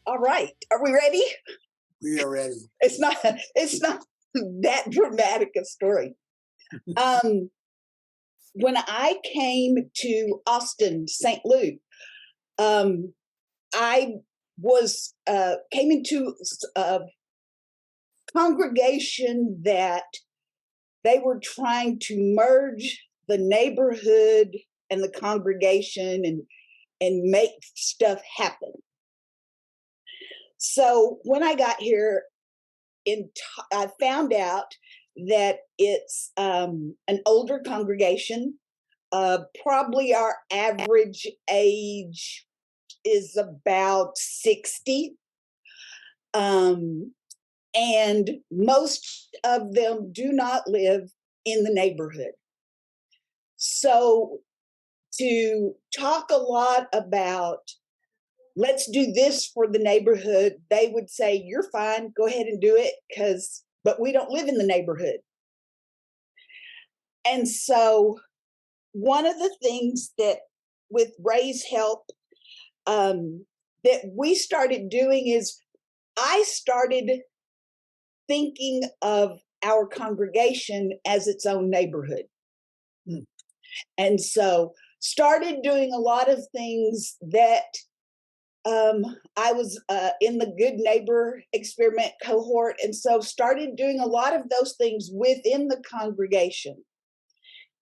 All right. Are we ready? We are ready. It's not that dramatic a story. Um, when I came to Austin, St. Luke, I was came into a congregation that they were trying to merge the neighborhood and the congregation and make stuff happen. So when I got here, I found out that it's an older congregation. Probably our average age is about 60. And most of them do not live in the neighborhood. So to talk a lot about let's do this for the neighborhood, they would say, you're fine, go ahead and do it, but we don't live in the neighborhood. And so one of the things that with Ray's help that we started doing is I started thinking of our congregation as its own neighborhood. And so started doing a lot of things that I was in the Good Neighbor Experiment cohort, and so started doing a lot of those things within the congregation.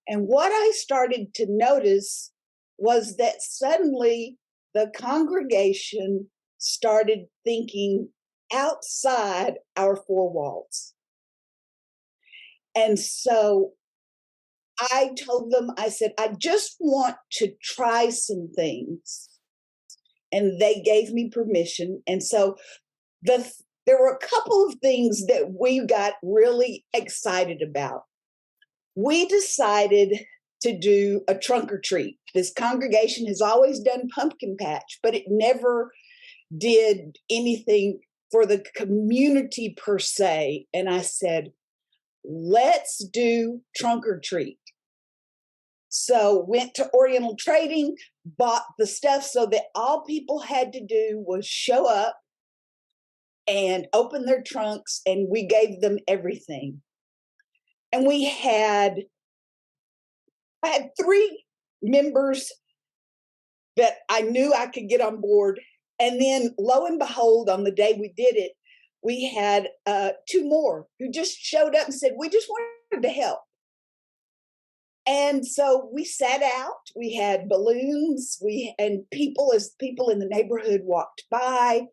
And what I started to notice was that suddenly the congregation started thinking outside our four walls. And so I told them, I said, I just want to try some things. And they gave me permission. And so there were a couple of things that we got really excited about. We decided to do a trunk or treat. This congregation has always done pumpkin patch, but it never did anything for the community per se. And I said, let's do trunk or treat. So went to Oriental Trading, bought the stuff so that all people had to do was show up and open their trunks, and we gave them everything. And I had 3 members that I knew I could get on board. And then lo and behold, on the day we did it, we had 2 more who just showed up and said, we just wanted to help. And so we sat out, we had balloons, and as people in the neighborhood walked by,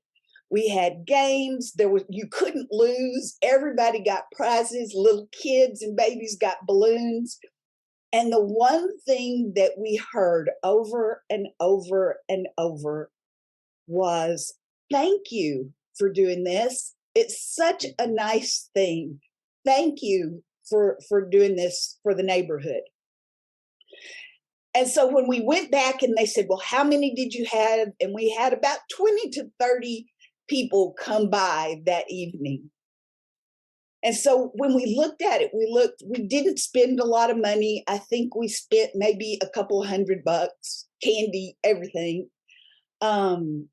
we had games. You couldn't lose. Everybody got prizes. Little kids and babies got balloons. And the one thing that we heard over and over and over was, thank you for doing this. It's such a nice thing. Thank you for doing this for the neighborhood. And so when we went back and they said, well, how many did you have? And we had about 20 to 30 people come by that evening. And so when we looked at it, we didn't spend a lot of money. I think we spent maybe a couple $100, candy, everything. But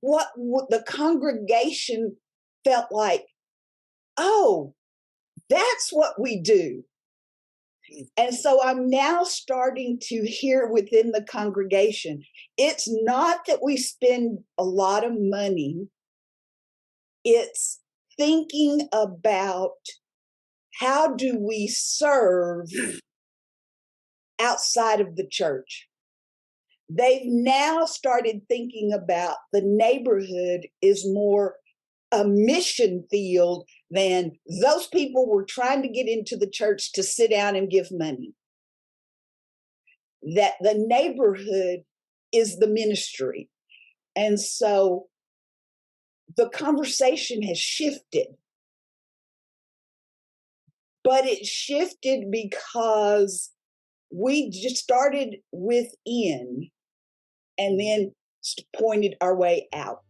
what the congregation felt like, oh, that's what we do. And so I'm now starting to hear within the congregation, it's not that we spend a lot of money. It's thinking about how do we serve outside of the church. They've now started thinking about the neighborhood is more a mission field than those people were trying to get into the church to sit down and give money. That the neighborhood is the ministry. And so the conversation has shifted. But it shifted because we just started within and then pointed our way out.